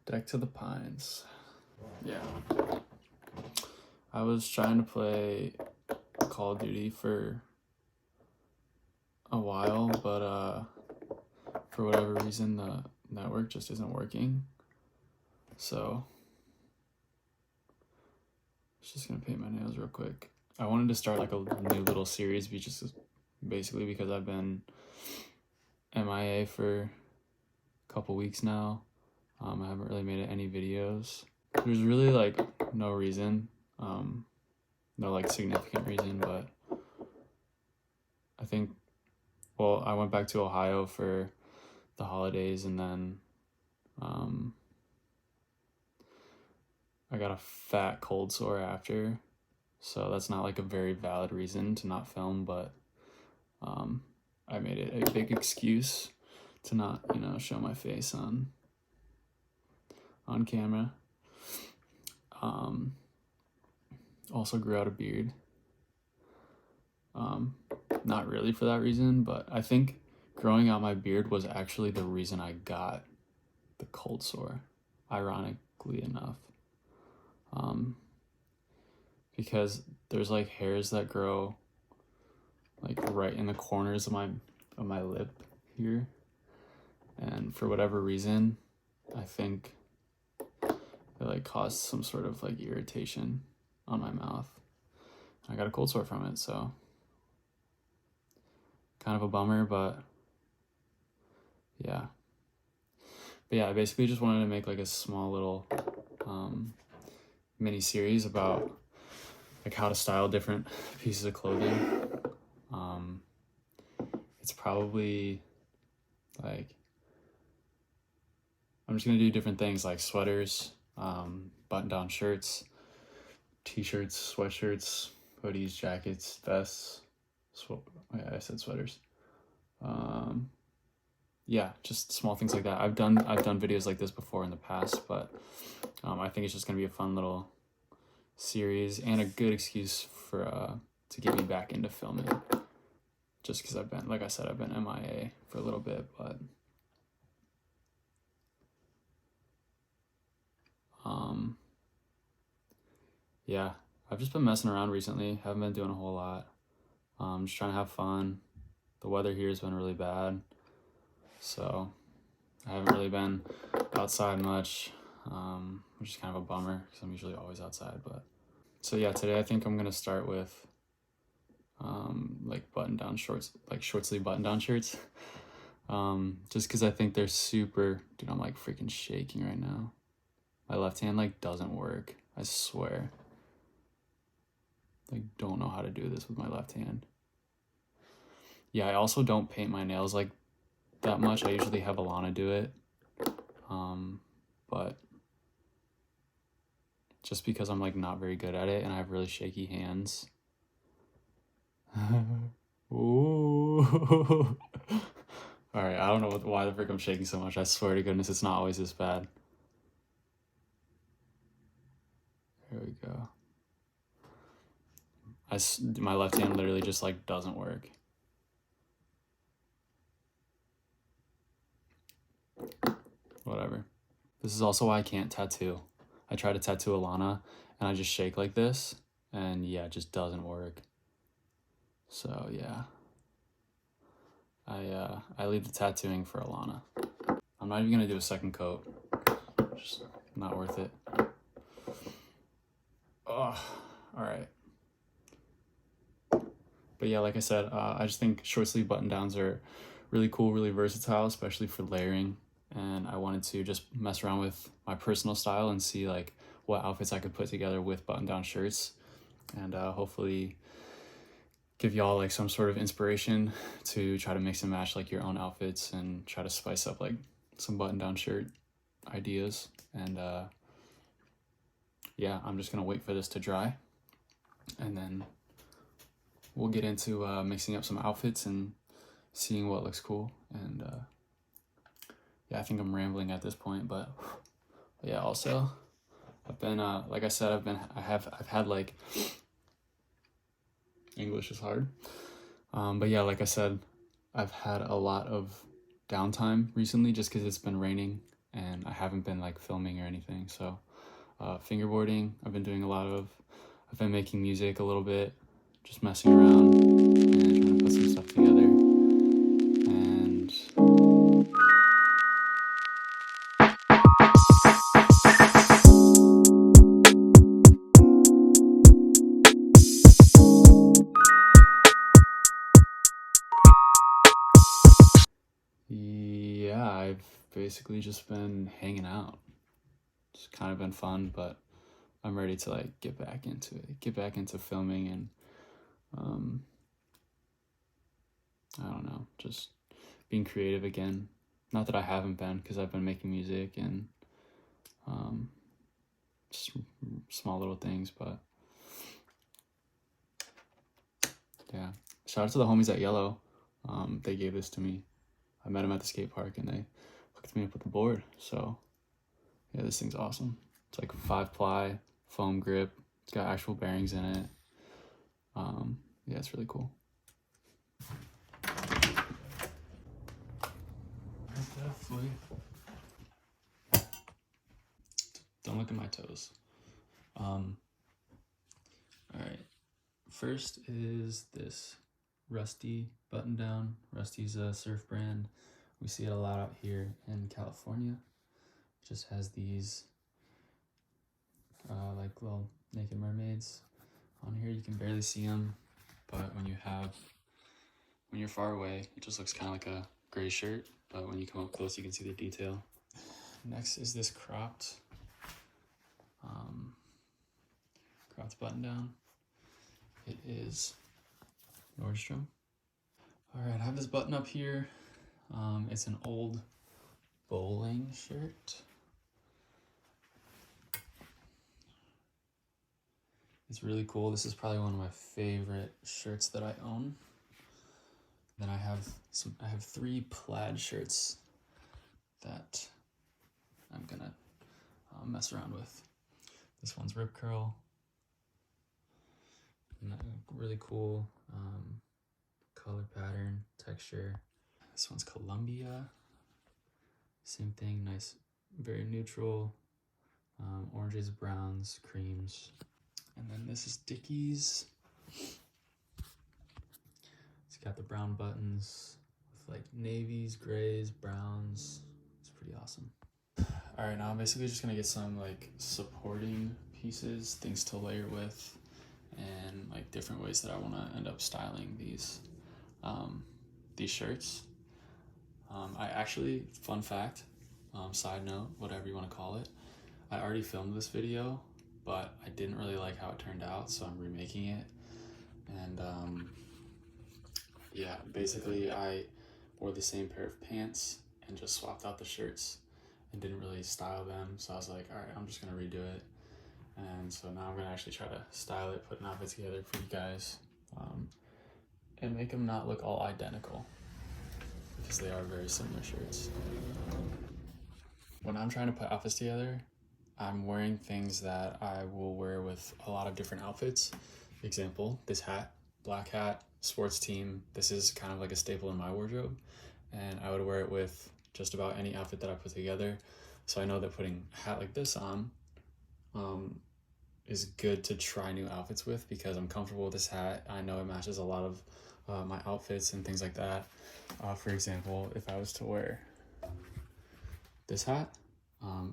Deck to the Pines. Yeah. I was trying to play Call of Duty for a while, but for whatever reason the network just isn't working. So I was just gonna paint my nails real quick. I wanted to start like a new little series, basically because I've been MIA for a couple weeks now. I haven't really made any videos. There's really like no reason, no like significant reason, but I think, well, I went back to Ohio for the holidays, and then I got a fat cold sore after, so that's not like a very valid reason to not film, but I made it a big excuse to not, show my face on camera. Also grew out a beard. Not really for that reason, but I think growing out my beard was actually the reason I got the cold sore, ironically enough. Because there's like hairs that grow like right in the corners of my lip here, and for whatever reason I think it like caused some sort of like irritation on my mouth. I got a cold sore from it, so kind of a bummer, but yeah. But yeah, I basically just wanted to make like a small little mini series about like how to style different pieces of clothing. It's probably like, I'm just gonna do different things like sweaters, button-down shirts, t-shirts, sweatshirts, hoodies, jackets, vests. I said sweaters. Yeah, just small things like that. I've done videos like this before in the past, but I think it's just gonna be a fun little series and a good excuse for to get me back into filming. Just because I've been, like I said, I've been MIA for a little bit, but yeah, I've just been messing around recently. Haven't been doing a whole lot. Just trying to have fun. The weather here has been really bad, so I haven't really been outside much, which is kind of a bummer because I'm usually always outside. But so yeah, today I think I'm gonna start with like button-down shorts, like short sleeve button-down shirts. Just because I think they're super, dude, I'm like freaking shaking right now. My left hand like doesn't work, I swear. Like, don't know how to do this with my left hand. Yeah, I also don't paint my nails like that much. I usually have Alana do it, but just because I'm like not very good at it and I have really shaky hands. Ooh. All right, I don't know why the frick I'm shaking so much. I swear to goodness, it's not always this bad. There we go. My left hand literally just like doesn't work. Whatever. This is also why I can't tattoo. I try to tattoo Alana and I just shake like this, and yeah, it just doesn't work. So yeah, I leave the tattooing for Alana. I'm not even gonna do a second coat. Just not worth it. Oh, all right. But yeah, like I said, I just think short sleeve button downs are really cool, really versatile, especially for layering. And I wanted to just mess around with my personal style and see like what outfits I could put together with button down shirts, and hopefully give y'all like some sort of inspiration to try to mix and match like your own outfits and try to spice up like some button down shirt ideas. And yeah, I'm just gonna wait for this to dry, and then we'll get into mixing up some outfits and seeing what looks cool. And yeah, I think I'm rambling at this point, but yeah, also I've been like I said, I've had like, English is hard, but yeah, like I said, I've had a lot of downtime recently just because it's been raining and I haven't been like filming or anything. So fingerboarding, I've been doing a lot of. I've been making music a little bit, just messing around and trying to put some stuff together. And yeah, I've basically just been hanging out. It's kind of been fun, but I'm ready to like get back into it, get back into filming and I don't know, just being creative again. Not that I haven't been, because I've been making music and just small little things, but yeah. Shout out to the homies at Yellow. They gave this to me. I met them at the skate park and they hooked me up with the board. So yeah, this thing's awesome. It's like a 5-ply foam grip. It's got actual bearings in it. Yeah, it's really cool. Definitely. Don't look at my toes. All right. First is this Rusty button down. Rusty's a surf brand. We see it a lot out here in California. It just has these like little naked mermaids on here. You can barely see them, but when you're far away, it just looks kind of like a gray shirt. But when you come up close, you can see the detail. Next is this cropped button down. It is Nordstrom. All right, I have this button up here. It's an old bowling shirt. It's really cool. This is probably one of my favorite shirts that I own. Then I have 3 plaid shirts that I'm gonna mess around with. This one's Rip Curl. Really cool color pattern, texture. This one's Columbia. Same thing, nice, very neutral. Oranges, browns, creams. And then this is Dickies. It's got the brown buttons with like navies, grays, browns. It's pretty awesome. All right, now I'm basically just gonna get some like supporting pieces, things to layer with, and like different ways that I wanna end up styling these shirts. I actually, fun fact, side note, whatever you wanna call it, I already filmed this video, but I didn't really like how it turned out, so I'm remaking it. And yeah, basically I wore the same pair of pants and just swapped out the shirts and didn't really style them. So I was like, all right, I'm just gonna redo it. And so now I'm gonna actually try to style it, put an outfit together for you guys, and make them not look all identical, because they are very similar shirts. When I'm trying to put outfits together, I'm wearing things that I will wear with a lot of different outfits. Example, this hat, black hat, sports team. This is kind of like a staple in my wardrobe, and I would wear it with just about any outfit that I put together. So I know that putting a hat like this on is good to try new outfits with, because I'm comfortable with this hat. I know it matches a lot of my outfits and things like that. For example, if I was to wear this hat,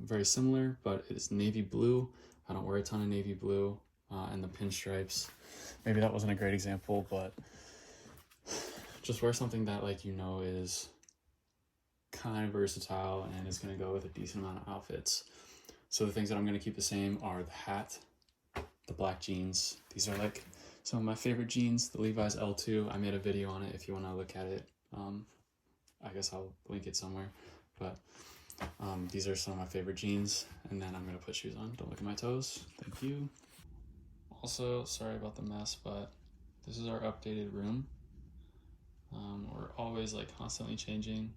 very similar, but it's navy blue. I don't wear a ton of navy blue, and the pinstripes. Maybe that wasn't a great example, but just wear something that like you know is kind of versatile and is going to go with a decent amount of outfits. So the things that I'm going to keep the same are the hat, the black jeans. These are like some of my favorite jeans, the Levi's L2. I made a video on it if you want to look at it. I guess I'll link it somewhere, but these are some of my favorite jeans. And then I'm going to put shoes on. Don't look at my toes. Thank you. Also, sorry about the mess, but this is our updated room. We're always like constantly changing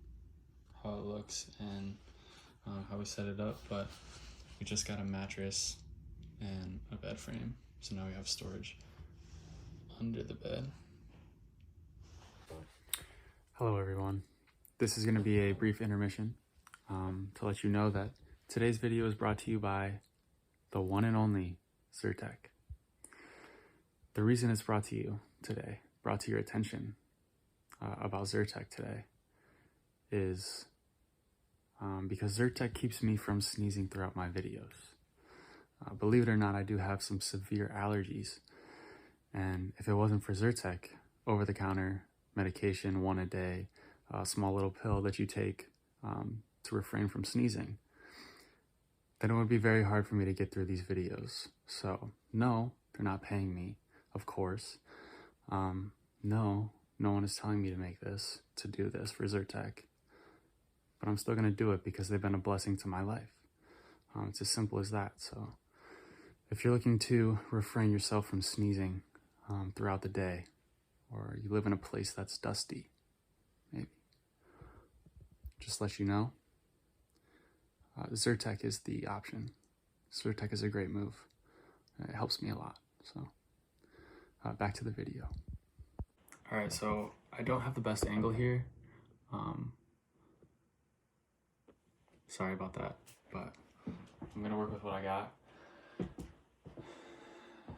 how it looks and how we set it up, but we just got a mattress and a bed frame, so now we have storage under the bed. Hello everyone. This is going to be a brief intermission. to let you know that today's video is brought to you by the one and only Zyrtec. The reason it's brought to you today, brought to your attention about Zyrtec today, is because Zyrtec keeps me from sneezing throughout my videos. Believe it or not, I do have some severe allergies, and if it wasn't for Zyrtec, over-the-counter medication, one a day, a small little pill that you take to refrain from sneezing, then it would be very hard for me to get through these videos. So no, they're not paying me, of course. No one is telling me to do this for Zyrtec, but I'm still gonna do it because they've been a blessing to my life. It's as simple as that. So if you're looking to refrain yourself from sneezing throughout the day, or you live in a place that's dusty, maybe, just let you know, Zyrtec is the option. Zyrtec is a great move. It helps me a lot. So back to the video. All right, so I don't have the best angle here. Sorry about that, but I'm gonna work with what I got.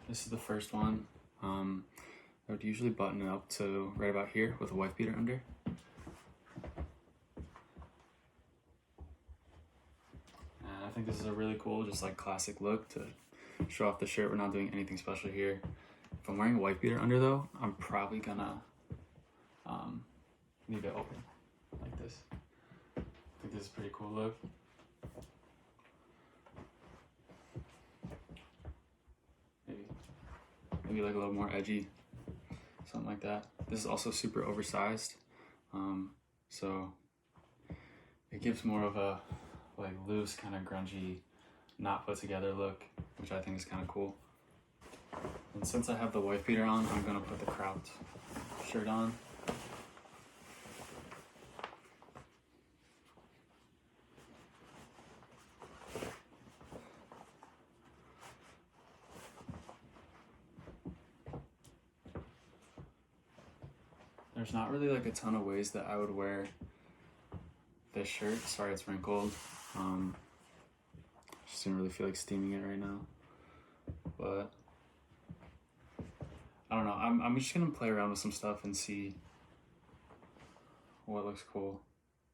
This is the first one. I would usually button it up to right about here with a wife beater under. And I think this is a really cool, just like classic look to show off the shirt. We're not doing anything special here. If I'm wearing a wife beater under though, I'm probably gonna leave it open like this. I think this is a pretty cool look. Maybe like a little more edgy, something like that. This is also super oversized, so it gives more of a like loose, kind of grungy, not put together look, which I think is kind of cool. And since I have the wife beater on, I'm gonna put the cropped shirt on. There's not really like a ton of ways that I would wear this shirt. Sorry, it's wrinkled. Just didn't really feel like steaming it right now. But I don't know. I'm just gonna play around with some stuff and see what looks cool.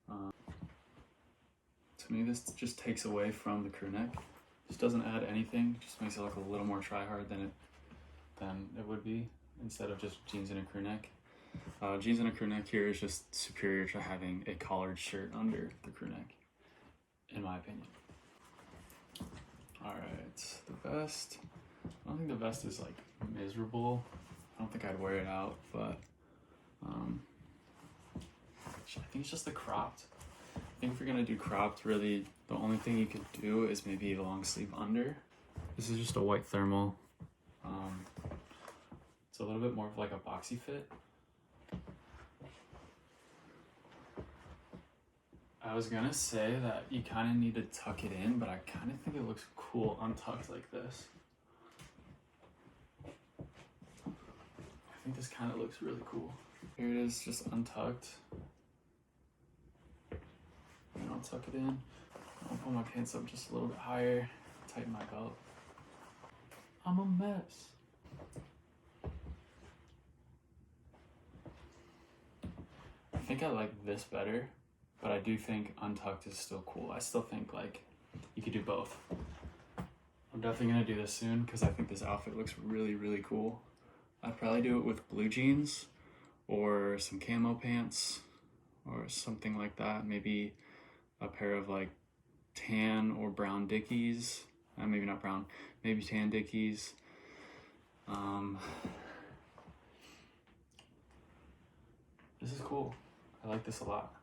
To me, this just takes away from the crew neck. Just doesn't add anything. Just makes it look a little more try-hard than it would be, instead of just jeans and a crew neck. Jeans and a crew neck here is just superior to having a collared shirt under the crew neck, in my opinion. All right, the vest. I don't think the vest is like miserable. I don't think I'd wear it out, but I think it's just the cropped. I think if you're gonna do cropped, really the only thing you could do is maybe a long sleeve under. This is just a white thermal. It's a little bit more of like a boxy fit. I was gonna say that you kind of need to tuck it in, but I kind of think it looks cool untucked like this. I think this kind of looks really cool. Here it is, just untucked. And I'll tuck it in. I'll pull my pants up just a little bit higher, tighten my belt. I'm a mess. I think I like this better, but I do think untucked is still cool. I still think like you could do both. I'm definitely gonna do this soon because I think this outfit looks really, really cool. I'd probably do it with blue jeans or some camo pants or something like that. Maybe a pair of like tan or brown Dickies. Maybe not brown, maybe tan Dickies. This is cool. I like this a lot.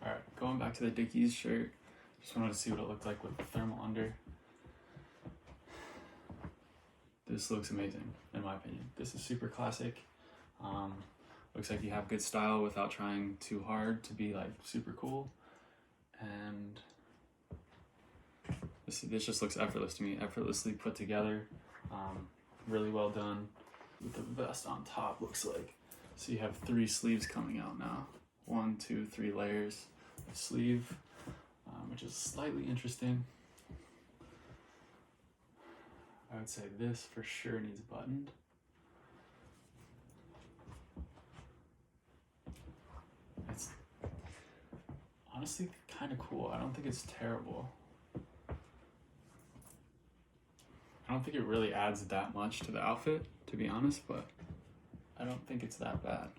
All right, going back to the Dickies shirt. Just wanted to see what it looked like with the thermal under. This looks amazing, in my opinion. This is super classic. Looks like you have good style without trying too hard to be like super cool. And this just looks effortless to me, effortlessly put together. Really well done. With the vest on top, looks like. So you have 3 sleeves coming out now. 1, 2, 3 layers of sleeve. which is slightly interesting. I would say this for sure needs buttoned. It's honestly kind of cool. I don't think it's terrible. I don't think it really adds that much to the outfit, to be honest, but I don't think it's that bad.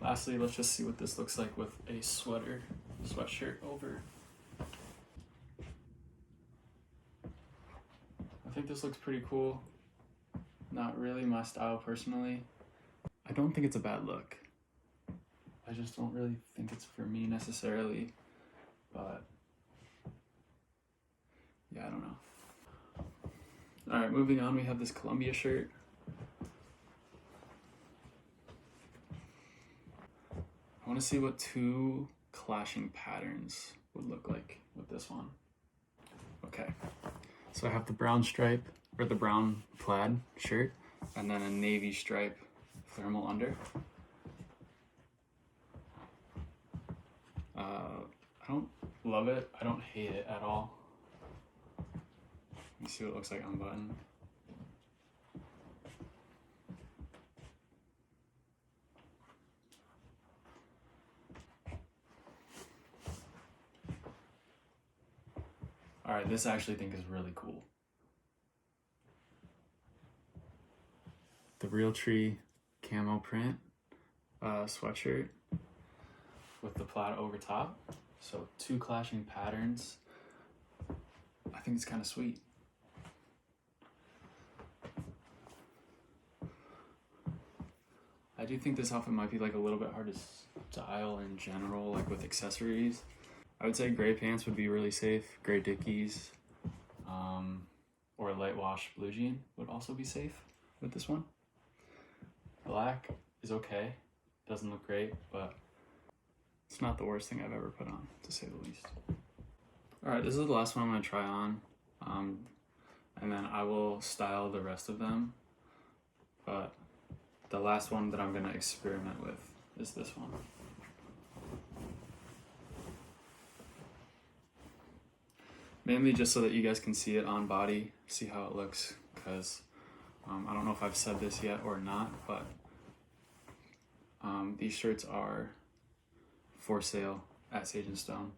Lastly, let's just see what this looks like with a sweatshirt over. I think this looks pretty cool. Not really my style personally. I don't think it's a bad look. I just don't really think it's for me necessarily, but yeah, I don't know. All right, moving on, we have this Columbia shirt. I want to see what two clashing patterns would look like with this one. Okay, so I have the brown stripe, or the brown plaid shirt, and then a navy stripe thermal under. I don't love it. I don't hate it at all. Let me see what it looks like unbuttoned. All right, this I actually think is really cool. The Real Tree camo print sweatshirt with the plaid over top. So two clashing patterns. I think it's kind of sweet. I do think this outfit might be like a little bit hard to style in general, like with accessories. I would say gray pants would be really safe. Gray Dickies, or a light wash blue jean would also be safe with this one. Black is okay. Doesn't look great, but it's not the worst thing I've ever put on, to say the least. All right, this is the last one I'm gonna try on, and then I will style the rest of them. But the last one that I'm gonna experiment with is this one. Mainly just so that you guys can see it on body, see how it looks, because I don't know if I've said this yet or not, but these shirts are for sale at Sage & Stone.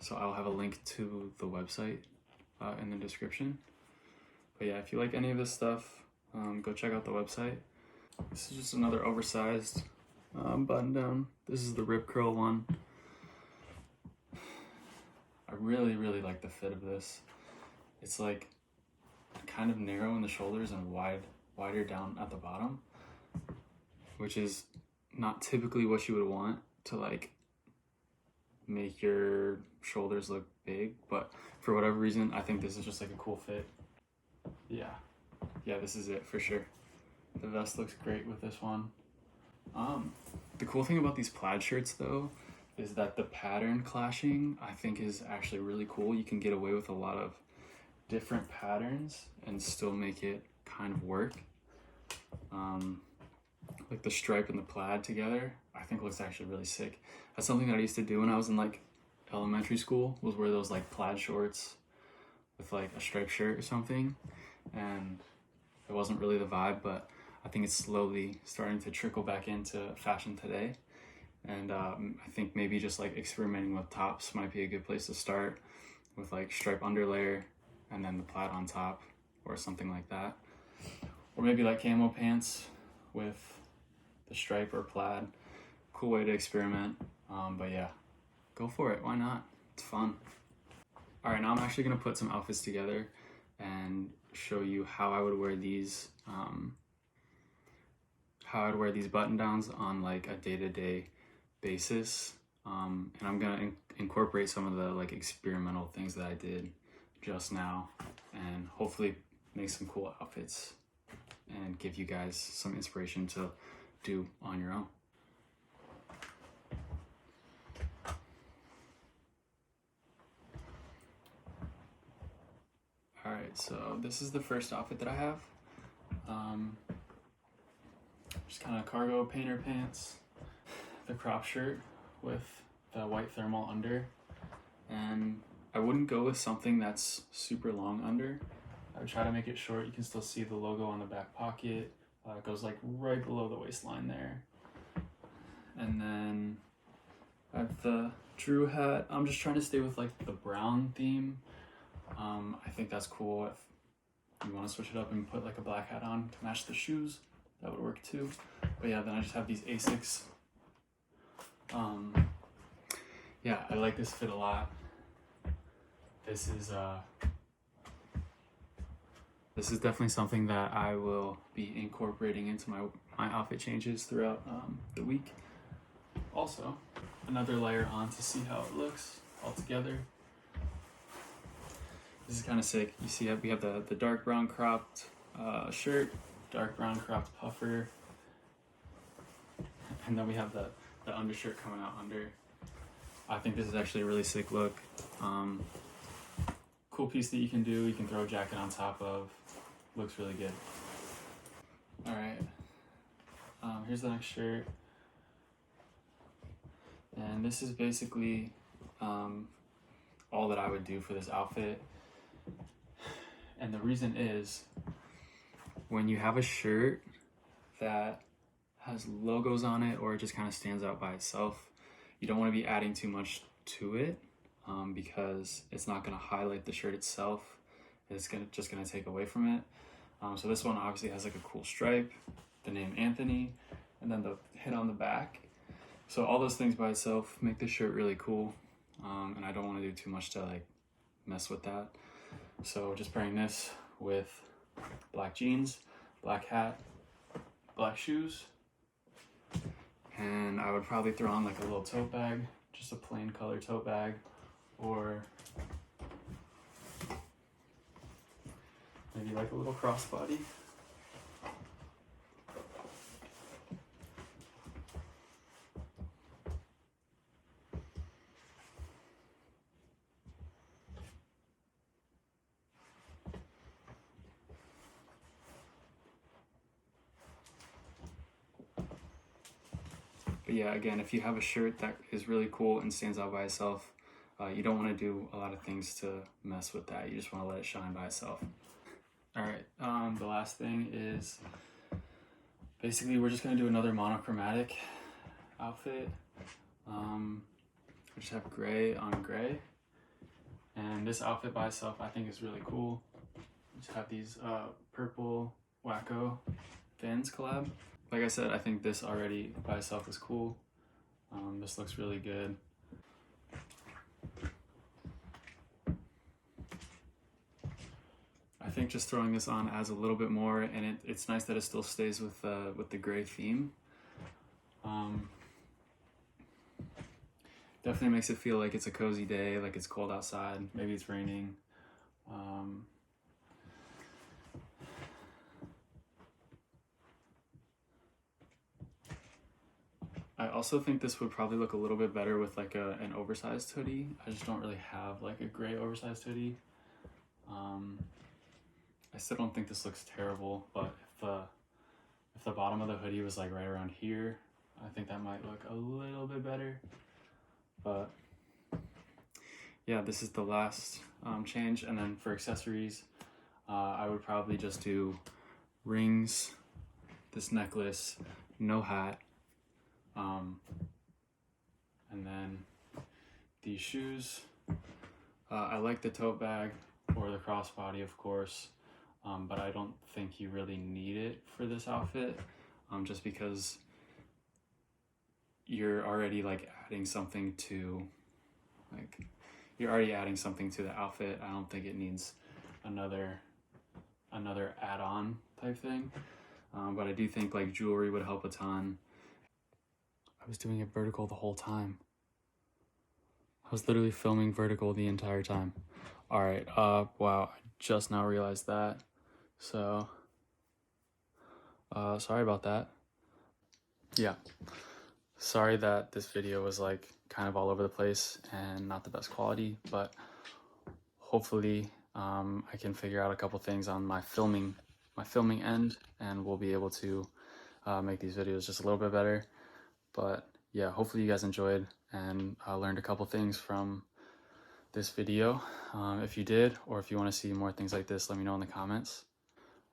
So I'll have a link to the website in the description. But yeah, if you like any of this stuff, go check out the website. This is just another oversized button down. This is the rip curl one. I really like the fit of this. It's like kind of narrow in the shoulders and wider down at the bottom, which is not typically what you would want to like make your shoulders look big, but for whatever reason, I think this is just like a cool fit. Yeah, this is it for sure. The vest looks great with this one. The cool thing about these plaid shirts though is that the pattern clashing I think is actually really cool. You can get away with a lot of different patterns and still make it kind of work. Like the stripe and the plaid together, I think looks actually really sick. That's something that I used to do when I was in like elementary school, was wear those like plaid shorts with like a striped shirt or something. And it wasn't really the vibe, but I think it's slowly starting to trickle back into fashion today. And I think maybe just like experimenting with tops might be a good place to start, with like stripe underlayer and then the plaid on top or something like that. Or maybe like camo pants with the stripe or plaid. Cool way to experiment. But yeah, go for it. Why not? It's fun. All right, now I'm actually gonna put some outfits together and show you how I would wear these button downs on like a day-to-day basis. And I'm gonna incorporate some of the like experimental things that I did just now and hopefully make some cool outfits and give you guys some inspiration to do on your own. All right, so this is the first outfit that I have. Just kind of cargo painter pants, the crop shirt with the white thermal under, And I wouldn't go with something that's super long under. I would try to make it short. You can still see the logo on the back pocket. It goes like right below the waistline there. And then I have the Drew hat. I'm just trying to stay with like the brown theme. I think that's cool. If you want to switch it up and put like a black hat on to match the shoes, that would work too. But yeah, then I just have these Asics. Yeah, I like this fit a lot. This is definitely something that I will be incorporating into my outfit changes throughout the week. Also, another layer on to see how it looks all together. This is kind of sick. You see we have the dark brown cropped shirt, dark brown cropped puffer, and then we have the undershirt coming out under. I think this is actually a really sick look. Cool piece that you can do. You can throw a jacket on top of. Looks really good. All right. Here's the next shirt. And this is basically all that I would do for this outfit. And the reason is, when you have a shirt that has logos on it or it just kind of stands out by itself, you don't want to be adding too much to it because it's not going to highlight the shirt itself. It's just going to take away from it. So this one obviously has like a cool stripe, the name Anthony, and then the hit on the back. So all those things by itself make this shirt really cool. And I don't want to do too much to like mess with that. So just pairing this with black jeans, black hat, black shoes, and I would probably throw on like a little tote bag, just a plain color tote bag, or maybe like a little crossbody. But yeah, again, if you have a shirt that is really cool and stands out by itself, you don't want to do a lot of things to mess with that. You just want to let it shine by itself. All right, the last thing is basically we're just going to do another monochromatic outfit. I just have gray on gray. And this outfit by itself I think is really cool. Just have these purple Wacko Vans collab. Like I said, I think this already by itself is cool. This looks really good. I think just throwing this on adds a little bit more, and it's nice that it still stays with the gray theme. Definitely makes it feel like it's a cozy day, like it's cold outside, maybe it's raining. I also think this would probably look a little bit better with like an oversized hoodie. I just don't really have like a gray oversized hoodie. I still don't think this looks terrible, but if the bottom of the hoodie was like right around here, I think that might look a little bit better. But yeah, this is the last change. And then for accessories, I would probably just do rings, this necklace, no hat, and then these shoes. I like the tote bag or the crossbody, of course, but I don't think you really need it for this outfit, just because you're already like adding something to the outfit. I don't think it needs another add-on type thing, but I do think like jewelry would help a ton. I was doing it vertical the whole time. I was literally filming vertical the entire time. All right, wow, I just now realized that. So, sorry about that. Yeah, sorry that this video was like kind of all over the place and not the best quality, but hopefully I can figure out a couple things on my filming end, and we'll be able to make these videos just a little bit better. But yeah, hopefully you guys enjoyed and learned a couple things from this video. If you did, or if you want to see more things like this, let me know in the comments.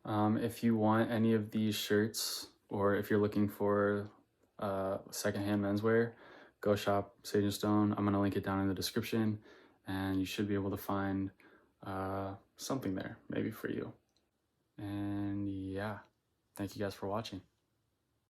If you want any of these shirts, or if you're looking for secondhand menswear, go shop Sage and Stone. I'm gonna link it down in the description, and you should be able to find something there, maybe for you. And yeah, thank you guys for watching.